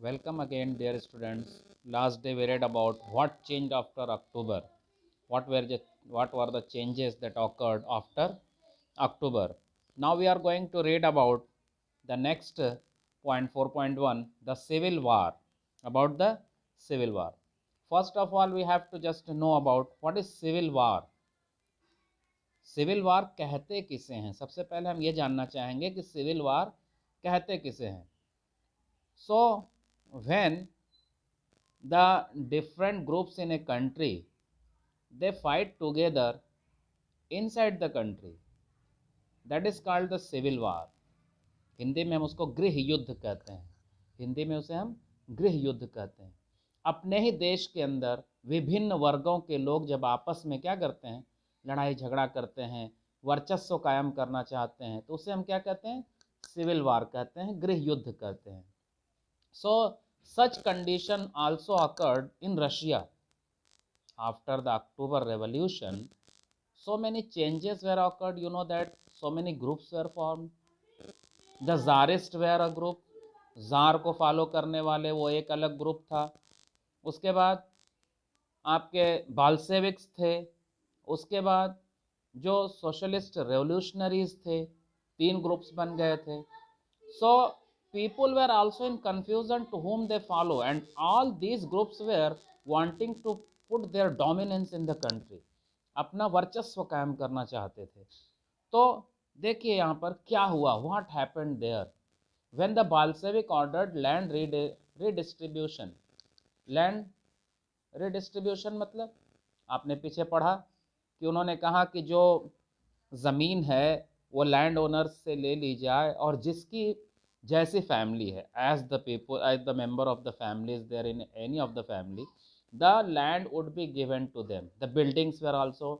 Welcome again, dear students. Last day we read about what changed after October. What were the changes that occurred after October? Now we are going to read about the next point 4.1, the Civil War. About the Civil War. First of all, we have to just know about what is Civil War. Civil war कहते किसे हैं? सबसे पहले हम ये जानना चाहेंगे कि सिविल वार कहते किसे हैं. So when the different groups in a country, they fight together inside the country, that is called the civil war. Hindi में हम उसको गृह युद्ध कहते हैं. हिंदी में उसे हम गृह युद्ध कहते हैं. अपने ही देश के अंदर विभिन्न वर्गों के लोग जब आपस में क्या करते हैं, लड़ाई झगड़ा करते हैं, वर्चस्व कायम करना चाहते हैं, तो उसे हम क्या कहते हैं, सिविल वार कहते हैं, गृह युद्ध कहते हैं. So such condition also occurred in Russia after the October Revolution. So many changes were occurred. You know that so many groups were formed. The Tsarist were a group. Jar को follow करने वाले वो एक अलग group था. उसके बाद आपके बाल्सेविक्स थे. उसके बाद जो सोशलिस्ट रेवोल्यूशनरीज थे, तीन ग्रुप्स बन गए थे. So people were also in confusion to whom they follow, and all these groups were wanting to put their dominance in the country. अपना वर्चस्व कायम करना चाहते थे. तो देखिए यहाँ पर क्या हुआ, what happened there when the Bolshevik ordered land redistribution. Land redistribution मतलब आपने पीछे पढ़ा कि उन्होंने कहा कि जो ज़मीन है वो लैंड ओनर्स से ले ली जाए, और जिसकी जैसी फैमिली है, as the people, as the member of the family is there in any of the family, the land would be given to them. The buildings were also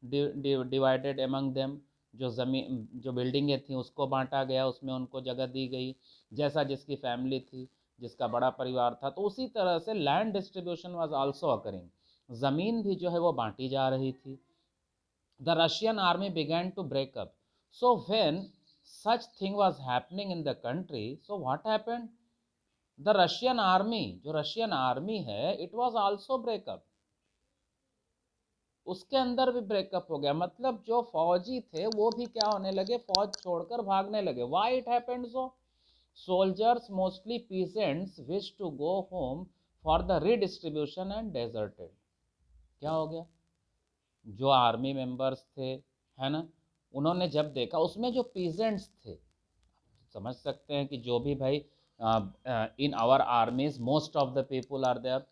divided among them. जो ज़मीन, जो बिल्डिंगें थी उसको बांटा गया, उसमें उनको जगह दी गई, जैसा जिसकी फैमिली थी, जिसका बड़ा परिवार था. तो उसी तरह से land distribution was also occurring. ज़मीन भी जो है वो बांटी जा रही थी. The Russian army began to break up. So when such thing was happening in the country, so what happened? The Russian army, जो रशियन आर्मी है, it was also break up. उसके अंदर भी ब्रेकअप हो गया. मतलब जो फौजी थे वो भी क्या होने लगे, फौज छोड़कर भागने लगे. Why it happened so? Soldiers, mostly peasants, wished to go home for the redistribution and deserted. क्या हो गया, जो आर्मी मेंबर्स थे, है ना, उन्होंने जब देखा, उसमें जो पीजेंट्स थे, समझ सकते हैं कि जो भी भाई in our armies most of the people are there,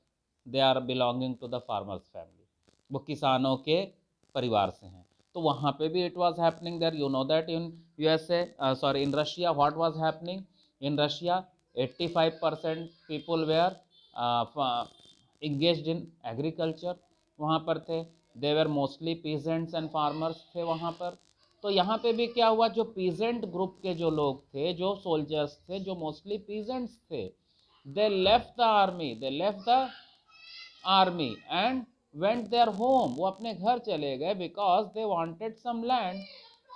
they are belonging to the farmers family, वो किसानों के परिवार से हैं. तो वहाँ पे भी it was happening there. You know that in USA, sorry, in Russia what was happening. In Russia 85% people were engaged in agriculture. वहाँ पर थे, they were mostly peasants and farmers थे वहाँ पर. तो यहाँ पे भी क्या हुआ, जो पीजेंट ग्रुप के जो लोग थे, जो सोल्जर्स थे, जो मोस्टली पीजेंट्स थे, they left the army, they left the army and went their home. वो अपने घर चले गए, because they wanted some land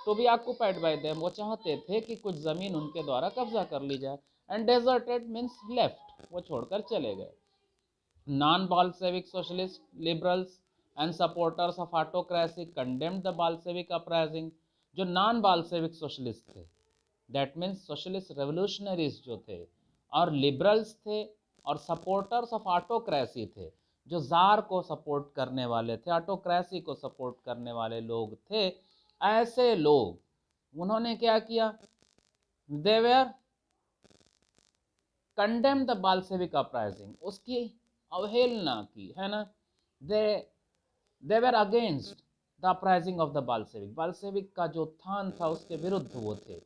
to be occupied by them. वो चाहते थे कि कुछ ज़मीन उनके द्वारा कब्जा कर ली जाए. एंड डेजर्टेड मीन्स लेफ्ट, वो छोड़कर चले गए. Non-Bolshevik socialist liberals and supporters of autocracy condemned the Bolshevik uprising. जो नॉन बाल्सेविक सोशलिस्ट थे, दैट मीन्स सोशलिस्ट रेवोल्यूशनरीज जो थे, और लिबरल्स थे, और सपोर्टर्स ऑफ ऑटोक्रेसी थे, जो जार को सपोर्ट करने वाले थे, ऑटोक्रेसी को सपोर्ट करने वाले लोग थे. ऐसे लोग, उन्होंने क्या किया, they were condemn the Bolshevik uprising, उसकी अवहेलना की, है ना. They were against the uprising of the Bolshevik. Bolshevik का जो उत्थान था उसके विरुद्ध वो थे.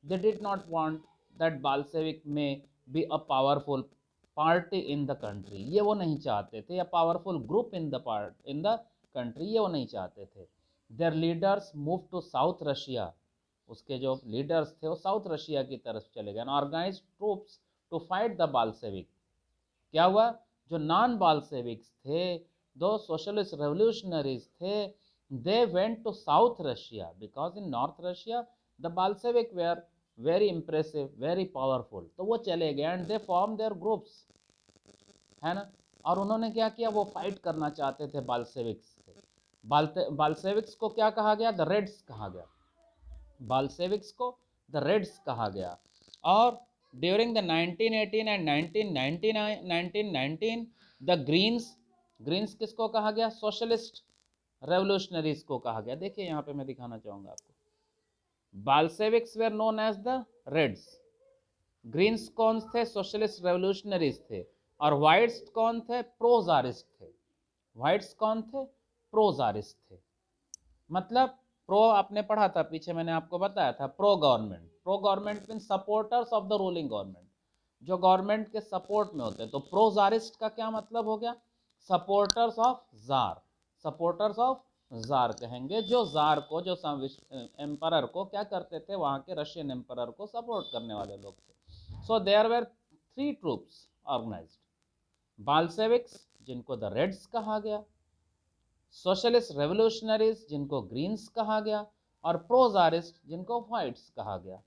They did not want that Bolshevik में be a powerful party in the country. ये वो नहीं चाहते थे, या powerful group in the country, ये वो नहीं चाहते थे. Their leaders move to south Russia. उसके जो लीडर्स थे वो साउथ रशिया की तरफ चले गए. Organise troops to fight the Bolshevik. क्या हुआ, जो नॉन बाल्सेविक्स थे, दो सोशलिस्ट रेवोल्यूशनरीज थे, they went to south Russia, because in north Russia the Bolshevik were very impressive, very powerful. तो वो चले गए and they form their groups, है ना। और उन्होंने क्या किया, वो फाइट करना चाहते थे बाल्सेविक्स से। बाल्सेविक्स को क्या कहा गया, द रेड्स कहा गया। बाल्सेविक्स को द रेड्स कहा गया। और during the 1918 and 1919 the greens, greens किसको कहा गया, सोशलिस्ट रेवोल्यूशनरीज को कहा गया। देखिए यहाँ पे मैं दिखाना चाहूंगा आपको, Bolsheviks were known as the Reds, Greens कौन थे, सोशलिस्ट रेवोल्यूशनरीज थे, और व्हाइट्स कौन थे, प्रोजारिस्ट थे। व्हाइट्स कौन थे, प्रोजारिस्ट थे। मतलब प्रो आपने पढ़ा था पीछे, मैंने आपको बताया था, pro government. Pro government mean supporters of the ruling government, जो गवर्नमेंट के सपोर्ट में होते हैं। तो प्रोजारिस्ट का क्या मतलब हो गया, supporters of jar, supporters of jar कहेंगे, जो जार को, जो एम्परर को क्या करते थे, वहां के रशियन एम्परर को सपोर्ट करने वाले लोग थे। So there were 3 troops organised, Bolsheviks जिनको द रेड्स कहा गया, सोशलिस्ट रेवोल्यूशनरीज जिनको ग्रीन्स कहा गया, और प्रोजारिस्ट जिनको व्हाइट्स कहा गया।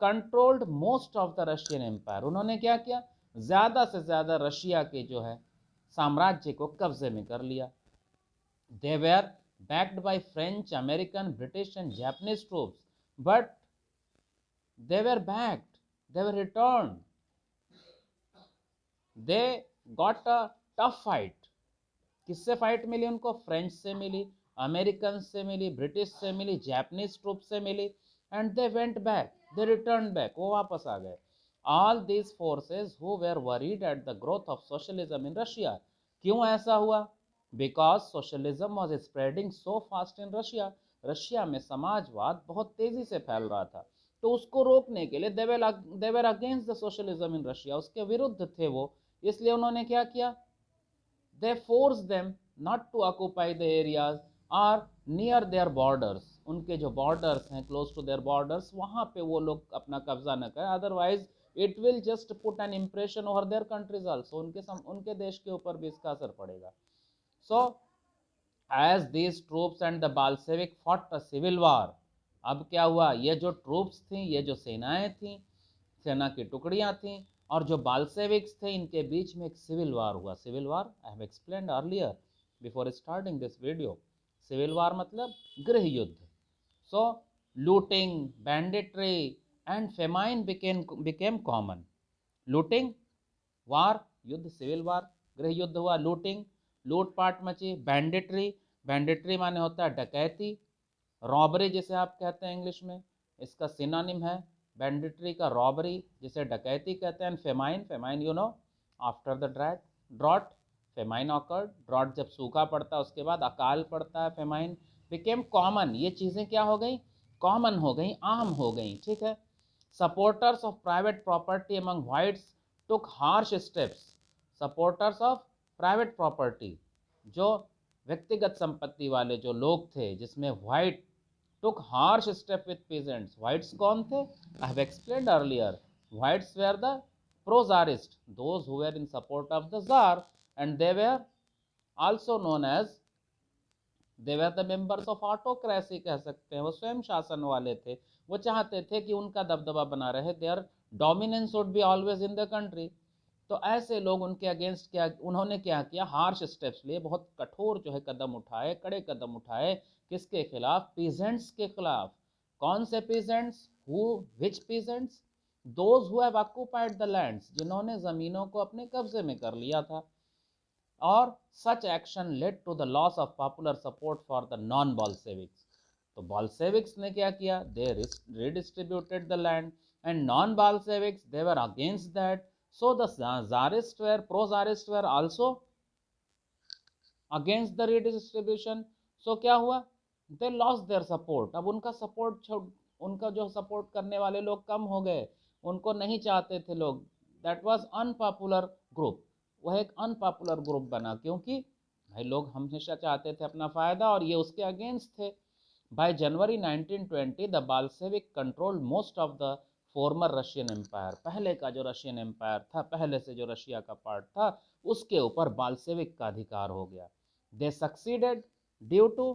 Controlled most of the Russian empire, उन्होंने क्या किया, ज्यादा से ज्यादा रशिया के जो है साम्राज्य को कब्जे में कर लिया। They were backed by French, American, British and Japanese troops, but they were backed, they were returned, they got a tough fight। किससे फाइट मिली उनको, फ्रेंच से मिली, अमेरिकन से मिली, ब्रिटिश से मिली, जापानीज ट्रूप से मिली, and they went back, they return back, वो वापस आ गए। All these forces who were worried at the growth of socialism in Russia. क्यों ऐसा हुआ, because socialism was spreading so fast in Russia, Russia में समाजवाद बहुत तेजी से फैल रहा था। तो उसको रोकने के लिए they were against the socialism in Russia, उसके विरुद्ध थे वो। इसलिए उन्होंने क्या किया, they force them not to occupy the areas or near their borders, उनके जो borders हैं close to their borders, वहाँ पे वो लोग अपना कब्जा न करें, otherwise it will just put an impression over their countries also, उनके देश के ऊपर भी इसका असर पड़ेगा। So as these troops and the Bolshevik fought a civil war, अब क्या हुआ, ये जो ट्रूप्स थी, ये जो सेनाएं थी, सेना की टुकड़ियां थी, और जो बाल्सेविक्स थे, इनके बीच में एक सिविल वार हुआ। Civil war I have explained earlier before starting this video. Civil war मतलब गृह युद्ध। So looting, banditry and famine became common. Looting, war, युद्ध, सिविल वार, गृह युद्ध हुआ, लूटिंग, लूटपाट मची, बैंडिट्री, बैंडिट्री माने होता है डकैती, रॉबरी जिसे आप कहते हैं इंग्लिश में, इसका सिनोनिम है बैंडिट्री का रॉबरी, जिसे डकैती कहते हैं। Famine, famine you know, after the drought famine occurred, drought जब सूखा पड़ता है उसके बाद अकाल पड़ता है, फेमाइन। बिकेम कॉमन, ये चीज़ें क्या हो गई, कॉमन हो गई, आम हो गई, ठीक है। Supporters of private property among whites took harsh steps, supporters of private property, जो व्यक्तिगत संपत्ति वाले जो लोग थे, जिसमें white took harsh step with peasants। Whites कौन थे, I have explained earlier, whites were the pro-czarists, those who were in support of the czar, and they were also known as, they were the members of autocracy कह सकते हैं, वो स्वयं शासन वाले थे। वो चाहते थे कि उनका दबदबा बना रहे, their dominance would be always in the country। तो ऐसे लोग उनके अगेंस्ट क्या, उन्होंने क्या किया, हार्श स्टेप्स लिए, बहुत कठोर जो है कदम उठाए, कड़े कदम उठाए, किसके खिलाफ, पीजेंट्स के खिलाफ। कौन से peasants, who, which peasants, those who have occupied the lands, जिन्होंने जमीनों को अपने कब्जे में कर लिया था। और such action led to the loss of popular support for the non Bolsheviks. तो बॉल्सेविक्स ने क्या किया, they redistributed the land, and non Bolsheviks they were against that. So the czarists were, pro-czarists were also against the redistribution। So क्या हुआ, they lost their support। अब उनका support, उनका जो सपोर्ट करने वाले लोग कम हो गए, उनको नहीं चाहते थे लोग। दैट वाज अनपॉपुलर ग्रुप, वह एक अनपॉपुलर ग्रुप बना, क्योंकि भाई लोग हमेशा चाहते थे अपना फायदा, और ये उसके अगेंस्ट थे। By January 1920 the Bolshevik controlled most of the former Russian empire, पहले का जो रशियन एम्पायर था, पहले से जो रशिया का पार्ट था, उसके ऊपर बाल्सेविक का अधिकार हो गया। They succeeded due to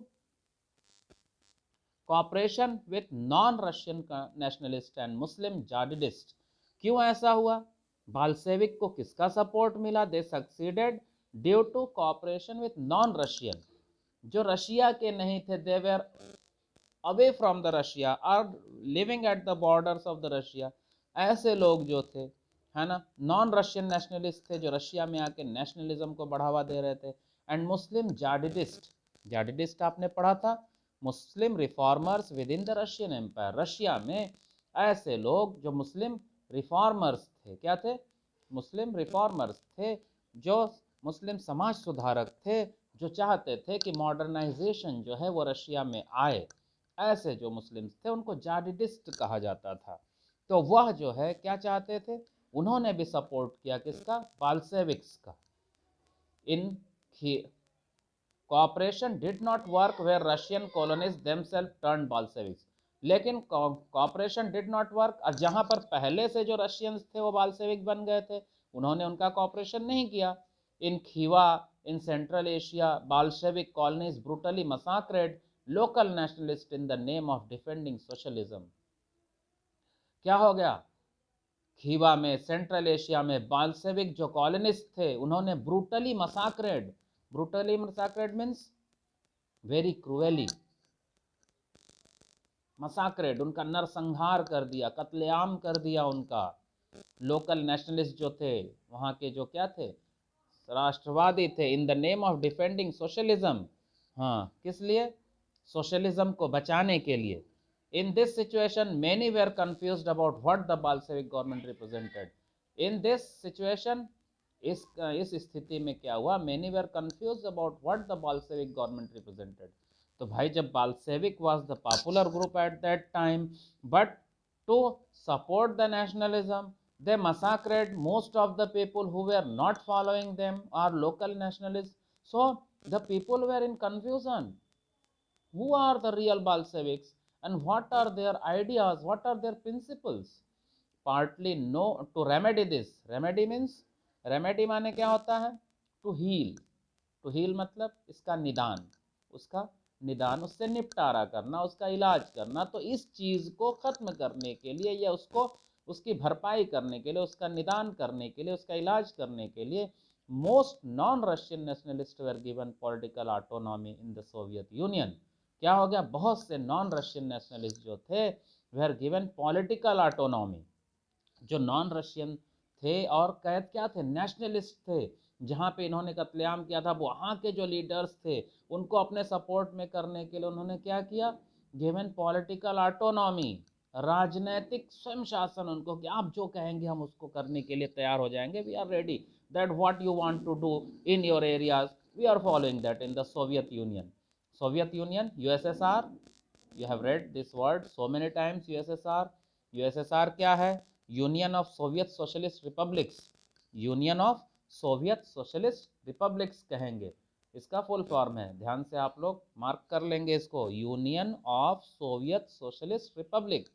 cooperation with non Russian nationalist and Muslim Jadidist. क्यों ऐसा हुआ? बाल्सेविक को किसका सपोर्ट मिला? They succeeded due to cooperation with non Russian, जो रशिया के नहीं थे, they were away from the Russia और living at the borders of the Russia. ऐसे लोग जो थे, है ना, नॉन रशियन नेशनलिस्ट थे, जो रशिया में आके नेशनलिज्म को बढ़ावा दे रहे थे। एंड मुस्लिम जाडिडिस्ट, जाडिडिस्ट आपने पढ़ा था, Muslim reformers within the Russian empire. Russia में ऐसे लोग जो मुस्लिम रिफॉर्मर्स थे, क्या थे? मुस्लिम रिफॉर्मर्स थे, जो मुस्लिम समाज सुधारक थे, जो चाहते थे कि मॉडर्नाइजेशन जो है वो रशिया में आए। ऐसे जो मुस्लिम्स थे उनको जाडिडिस्ट कहा जाता था। तो वह जो है क्या चाहते थे? उन्होंने भी सपोर्ट किया किसका? बाल्सेविक्स का। In cooperation did not work where Russian colonies themselves turn Bolsheviks. लेकिन कॉपरेशन डिड नॉट वर्क, जहां पर पहले से जो रशियंस थे वो बाल्सेविक बन गए थे, उन्होंने उनका कॉपरेशन नहीं किया। In Khiva, in Central Asia, Bolshevik colonies brutally massacred local nationalist in the name of defending socialism. क्या हो गया? खीवा में, सेंट्रल एशिया में बाल्शेविक जो कॉलोनिस्ट थे, उन्होंने ब्रूटली मसाक्रेड, ब्रूटली मसाक्रेड मीन्स वेरी क्रूएली, मसाक्रेड उनका नरसंहार कर दिया, कत्लेआम कर दिया उनका। लोकल नेशनलिस्ट जो थे वहाँ के, जो क्या थे? राष्ट्रवादी थे। In the name of defending socialism, हाँ, किस लिए? सोशलिज्म को बचाने के लिए। In this situation many were confused about what the Bolshevik government represented. In this situation, इस स्थिति में क्या हुआ? Many were confused about what the Bolshevik government represented. तो भाई, जब Bolshevik was the popular group at that time, but to support the nationalism they massacred most of the people who were not following them or local nationalists. So the people were in confusion. Who are the real Bolsheviks and what are their ideas, what are their principles? Partly no, to remedy this, remedy means, remedy माने क्या होता है? To heal, to heal मतलब इसका निदान, उसका निदान, उससे निपटारा करना, उसका इलाज करना। तो इस चीज को खत्म करने के लिए या उसको, उसकी भरपाई करने के लिए, उसका निदान करने के लिए, उसका इलाज करने के लिए, most non Russian nationalist were given political autonomy in the Soviet union. क्या हो गया? बहुत से नॉन रशियन नेशनलिस्ट जो थे वर गिवन पॉलिटिकल ऑटोनॉमी। जो नॉन रशियन थे और कैद क्या थे? नेशनलिस्ट थे। जहाँ पे इन्होंने कत्लेआम किया था, वहाँ के जो लीडर्स थे उनको अपने सपोर्ट में करने के लिए उन्होंने क्या किया? गिवन पॉलिटिकल ऑटोनॉमी, राजनैतिक स्वयं शासन उनको, कि आप जो कहेंगे हम उसको करने के लिए तैयार हो जाएंगे। We are ready, that what you want to do in your areas, we are following that in the Soviet Union. Soviet Union, USSR, you have read this word so many times, USSR. USSR क्या है? Union of Soviet socialist republics, union of Soviet socialist republics कहेंगे, इसका full form है। ध्यान से आप लोग mark कर लेंगे इसको, union of Soviet socialist Republic,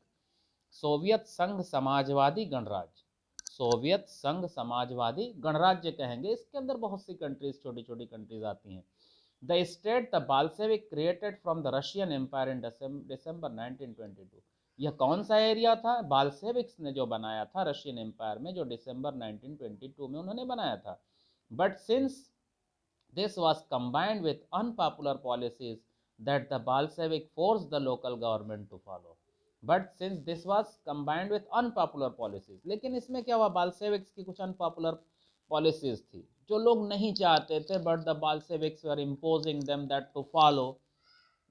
Soviet संघ समाजवादी गणराज्य, सोवियत संघ समाजवादी गणराज्य कहेंगे। इसके अंदर बहुत सी कंट्रीज, छोटी छोटी कंट्रीज आती हैं। The state the Bolshevik created from the Russian empire in December 1922। यह कौन सा एरिया था? बाल्शेविक्स ने जो बनाया था रशियन एम्पायर में, जो दिसंबर 1922 में उन्होंने बनाया था। But since this was combined with unpopular policies that the Bolshevik forced the local government to follow. But since this was combined with unpopular policies, लेकिन इसमें क्या हुआ? बाल्शेविक्स की कुछ अनपॉपुलर पॉलिसीज थी जो लोग नहीं चाहते थे, but the Bolsheviks were imposing them that to follow.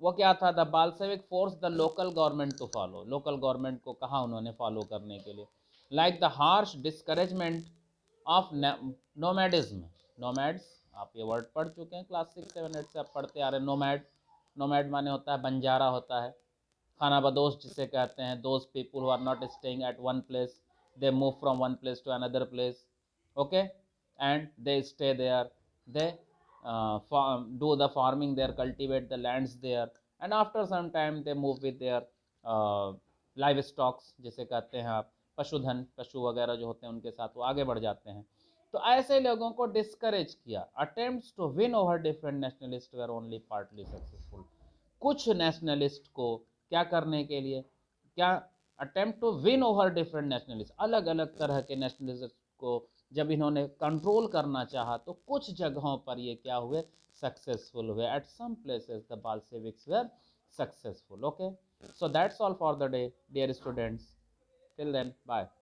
वो क्या था? The Bolshevik force the local government to follow, local government को कहा उन्होंने फॉलो करने के लिए। Like the harsh discouragement of nomadism, nomads, आप ये वर्ड पढ़ चुके हैं क्लास 6 7 8 से आप पढ़ते आ रहे हैं। नोमैड, नोमैड माने होता है बंजारा होता है, खानाबदोश जिसे कहते हैं, those people who are not staying at one place, they move from one place to another place, okay, and they stay there, they do the farming there, cultivate the lands there, and after some time they move with their livestock, जिसे कहते हैं आप पशुधन, पशु वगैरह जो होते हैं उनके साथ वो आगे बढ़ जाते हैं। तो ऐसे लोगों को डिस्करेज किया। Attempts to win over different nationalist were only partly successful. कुछ नेशनलिस्ट को क्या करने के लिए, क्या attempt to win over different nationalist, अलग अलग तरह के नेशनलिस्ट को जब इन्होंने कंट्रोल करना चाहा तो कुछ जगहों पर ये क्या हुए, सक्सेसफुल हुए. At some places the Bolsheviks were successful. Okay, so that's all for the day, dear students. Till then, bye.